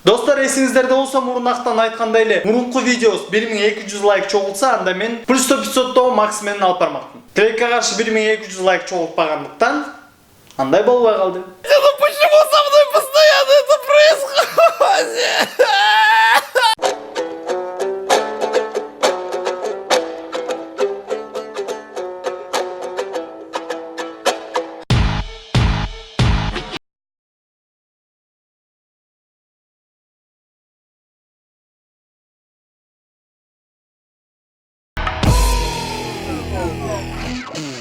Достор, эсиңиздерде болсо мурунактан айткандай эле, мурунку видеос 1200 лайк чогулса, анда мен плюс 500 макс менен алып бармакмын. Тилекке каршы 1200 лайк чогултпагандыктан андай болбой калды. Почему со мной постоянно это происходит?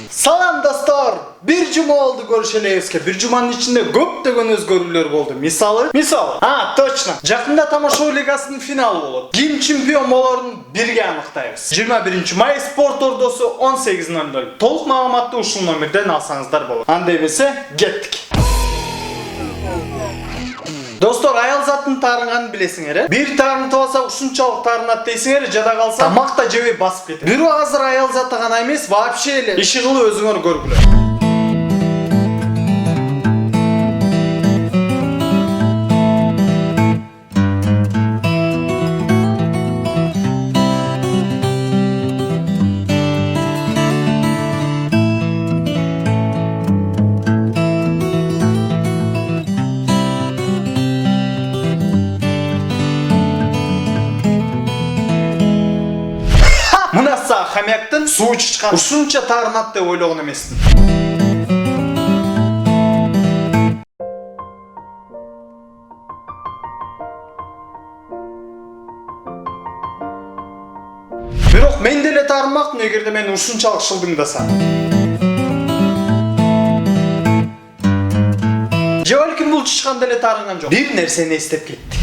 Salam dostlar. Bir cuma oldu görüşeleyizke. Bir cumanın içinde көптөгөн өзгөрүүлөр болду. Misal. Точно. Жакында Тамашоо лигасынын финалы болот. Ким чемпион болорун бирге аныктайбыз. 21 май спорт ордосу 18:00. Толук маалыматты ушул номерден алсаңыздар болот. Анда эмесе, кеттик. Достор, аял заттын таарынганын билесиңер, бир таарынып алса ушунчалык таарынат дейсиңер, жада калса тамак да жебей басып кетет. Бирок азыр аял заты гана эмес, вообще эле иши кылып өзүңөр көргүлө. Мынаса хамяктын суу чычкан ушунча таарынат деп ойлогон эмесмин. Бирок мен деле таарынмакмын эгерде мен ушунчалык шылдыңдасам. Же балким бул чычкан деле таарынган жок. Бир нерсени эстеп кетти.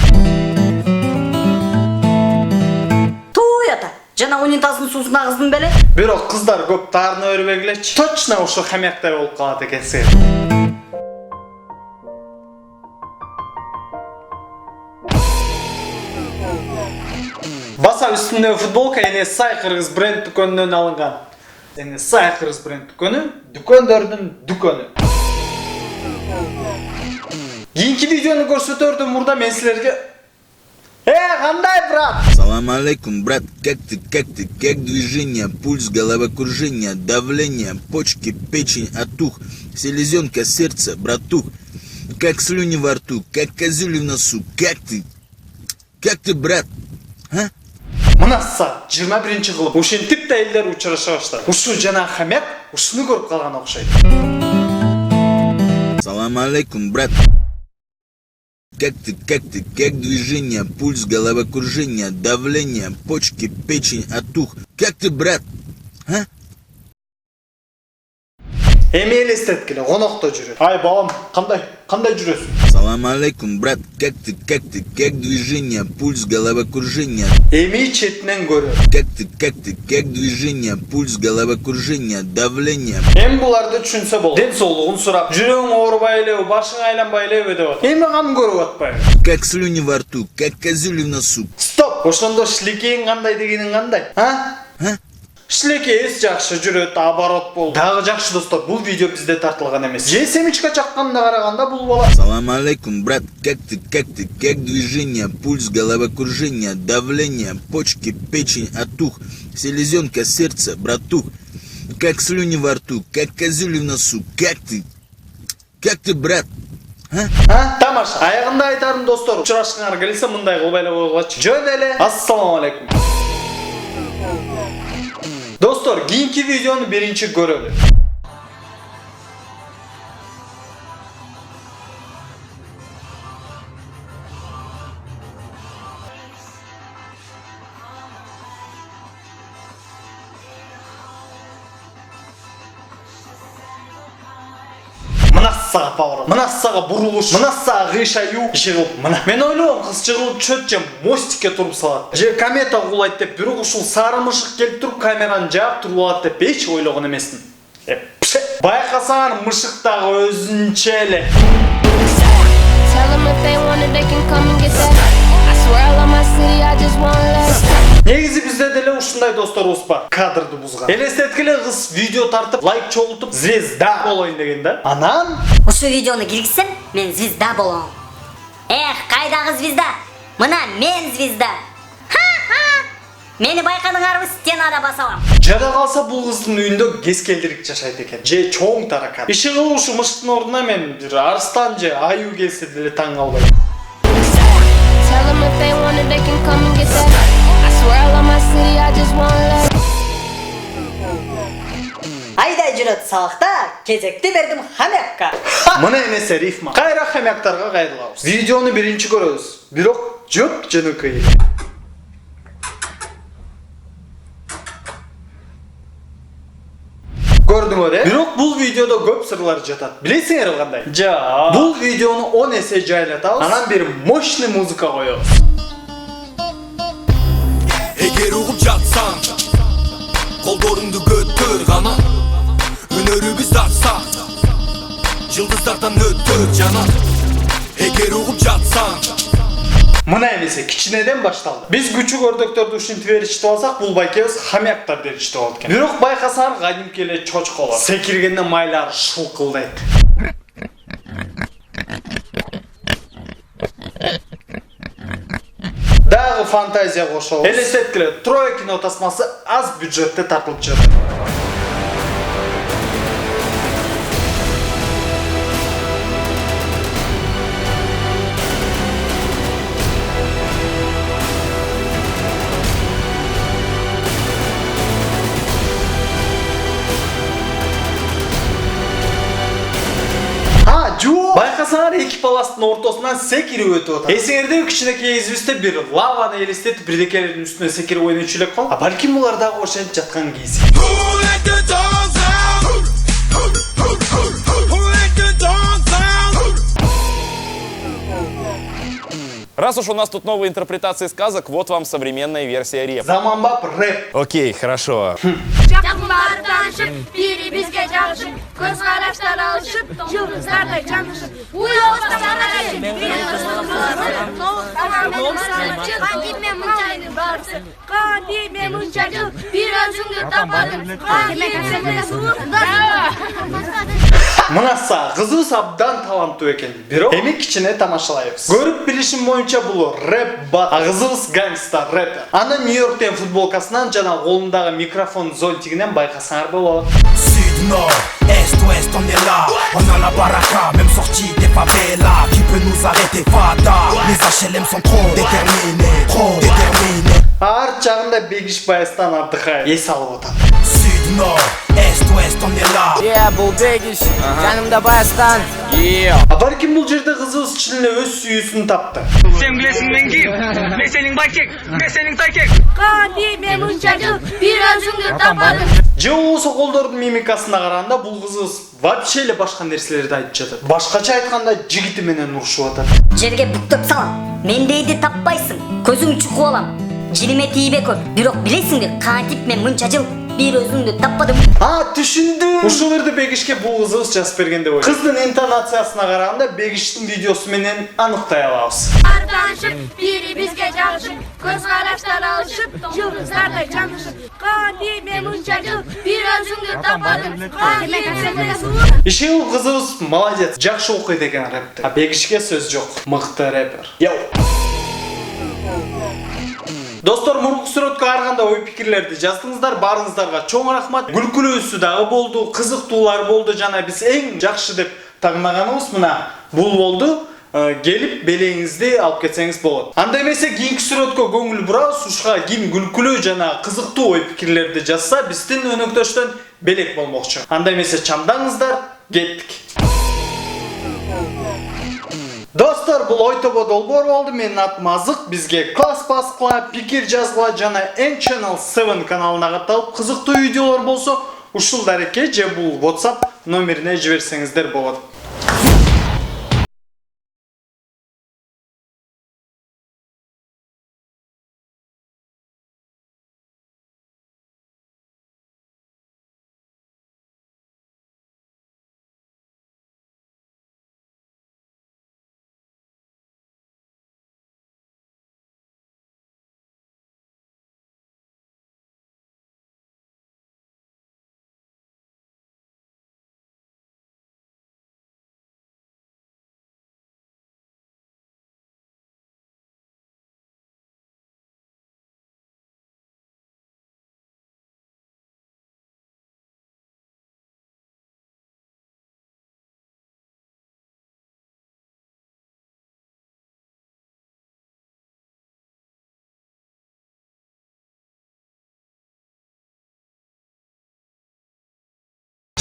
Жана унитаздын суусуна кыздын беле? Бирок кыздар көп таарына бербегилечи. Точно ошо хамяктай болуп калат экенсиң. Баса үстүндөгү футболка эне сай кыргыз бренд дүкөнүнөн алынган. Эне сай кыргыз бренд дүкөнү, дүкөндөрдүн дүкөнү. Кийинки видеону көрсөтөрдөн мурда мен силерге кандай, брат? Салам алейкум, брат. Как ты? Как движение, пульс, головокружение, давление, почки, печень, отух, селезенка, сердце, братух. Как слюни во рту, как козюли в носу. Как ты? Как ты, брат? А? Мынаса 21 кылып ушинтип да элдер учураша баштады. Ушу жана хамяк ушуну көрүп калган окшойт. Салам алейкум, брат. Как ты? Как движение, пульс, головокружение, давление, почки, печень, отух. Как ты, брат? А? Эми элестеткиле, конокто жүрөт. Ай балам, кандай жүрөсүң? Салам алейкум, брат. Как ты? Как движение, пульс, головокружение. Эми четинен көрөт. Как ты? Как движение, пульс, головокружение, давление. Эми буларды түшүнсө болот. Ден соолугун сурап, жүрөгүң оорубай элеби, башың айланбай элеби деп атат. Эми кам көрүп атпайбы? Как слюни во рту, как козюли в носу. Стоп! Ошондо шилекең кандай дегениң кандай? А? Шилекейиз жакшы жүрөт, оборот болду. Дагы жакшы достор, бул видео бизде тартылган эмес. Же семичка чакканына караганда бул бала. Салам алейкум, брат. Как ты? Как движение, пульс, головокружение, давление, почки, печень, отух, селезенка, сердце, братух. Как слюни во рту, как козюли в носу. Как ты? Как ты, брат? А? Тамаша. Аягында айтарым достор, учурашкыңар келсе мындай кылбай эле койгулачы. Жөн эле. Ассаламу алейкум. Достор, кийинки видеону биринчи көрөлү. Мынасага поворот, мынасага бурулуш, мынасага кыйшаю, иши кылып мына. Мен ойлогом кыз чыгылып чөт же мостикке туруп салат. Же комета куулайт деп, бирок ушул сары мышык келип туруп камераны жаап туруп алат деп эч ойлогон эмесмин. Байкасаң мышык дагы өзүнчө эле. Негизи бизде деле ушундай досторубуз бар. Кадрды бузган. Элестеткиле кыз видео тартып, лайк чогултуп, звезда болоюн деген да. Анан Ушу видеону киргизсем, мен звезда болом. Кайдагы звезда? Мына мен звезда. Мени байкадыңарбы, стенада басалам. Жада калса бул кыздын үйүндө кескелдирик жашайт экен. Же чоң таракат. Иши кылуучу мыштын ордуна мен бир арстан же аю келсе деле таң калбайм. Tell them if they want it, they can come and get that. I swear I love my city, I just want love. Айдай жүрөт сабакта, кезекти бердим хамякка. Мына эмесе рифма. Кайра хамяктарга кайрылабыз. Видеону биринчи көрөбүз. Бирок жөп жөнөкөй. Көрдүңөр, бирок бул видеодо көп сырлар жатат. Билесиңер кандай? Жа. Бул видеону 10 эсе жайлатабыз. Анан бир мощный музыка коебуз. Эгер угуп жатсаң, колдоруңду көтөр гана. Өнөрүбүз артса, жылдыздардан өтөр жана. Эгер угуп жатсаң, Мына эмесе кичинеден башталды. Биз күчүк өрдөктөрдү ушинтип беришти болсак, бул байкебиз хамяктар беришти болот экен. Бирок байкасаңар кадимки эле чочколор. Секиргенде майлар шылкылдайт. Дагы фантазия кошобуз. Элестеткиле, Троя кино тасмасы аз бюджетте тартылып жатат. Байкасаңар эки паластын ортосунан секирип өтүп атат. Эсиңерде кичинекей кезибизде бир лаваны элестетип бирдекелердин үстүнө секирип ойночу элек кол. Балким булар дагы ошентип жаткан кези. Раз уж у нас тут новые интерпретации сказок, вот вам современная версия реп. Заманбап рэп. Окей, хорошо. Жақынбары танышып, бири бизге жагышып, көз караштар алышып, жылдыздардай жанышып. Уялыстан карашып, бири кандиме мынчайны барсы, кандиме мынча жыл, бир өзүңдү тападым, кандиме суу. Мынаса кызыбыз абдан таланттуу экен. Бирок эми кичине тамашалайбыз. Көрүп билишим боюнча бул рэп бат. Кызыбыз гангста рэпер. Аны Нью-Йорктен футболкасынан жана колундагы микрофон зонтигинен байкасаңар болот. Sud, nord, est, ouest, on est là. On a la baraka, même sortie des favelas. Qui peut nous arrêter, fada? Les HLM sont trop déterminés, trop déterminés. Арт жагында Бегиш Баястан Абдыкаев эс алып атат. Sud, nord, est, ouest, on est là. Бул Бегиш, жанымда Баястан. Балким бул жерде кызыбыз чын эле өз сүйүүсүн тапты. Sen bilirsin ben kim? Ben senin bakek, ben senin takek. Кандиме мынча жыл, бир өзүңдү тападым. Же болбосо колдордун мимикасына караганда бул кызыбыз вообще эле башка нерселерди айтып жатат. Башкача айтканда жигити менен урушуп атат. Жерге бүктөп салам. Мендейди таппайсың. Көзүң чукуп алам. Жилиме тийбе көп. Бирок билесиңби, кантип мен мынча жыл бир өзүңдү таппадым. Түшүндүм. Ушуларды Бегишке бул кызыбыз жазып берген деп ойлойм. Кыздын интонациясына караганда Бегиштин видеосу менен аныктай алабыз. Танышып, бири бизге жагышып, көз караштар алышып, жылдыздардай жанышып. Кандиме мынча жыл, бир өзүңдү тападым, кандиме суу. Иши бул кызыбыз молодец, жакшы окуйт экен рэпти. Бегишке сөз жок. Мыкты рэпер. Йоу. Достор, мурунку сүрөткө караганда ой пикирлерди жаздыңыздар, барыңыздарга чоң рахмат. Күлкүлүүсү дагы болду, кызыктуулар болду жана биз эң жакшы деп тагмаганыбыз мына бул болду. Келип белеңизди алып кетсеңиз болот. Анда эмесе кийинки сүрөткө көңүл бурабыз. Ушуга ким күлкүлүү жана кызыктуу ой пикирлерди жазса, биздин өнөктөштөн белек болмокчу. Анда эмесе чамдаңыздар, кеттик. Достор, бул ой тобо долбоор болду. Менин атым Азык. Бизге класс баскыла, пикир жазгыла жана N-Channel 7 каналына катталып, кызыктуу видеолор болсо, ушул дарекке же бул WhatsApp номерине жиберсеңиздер болот.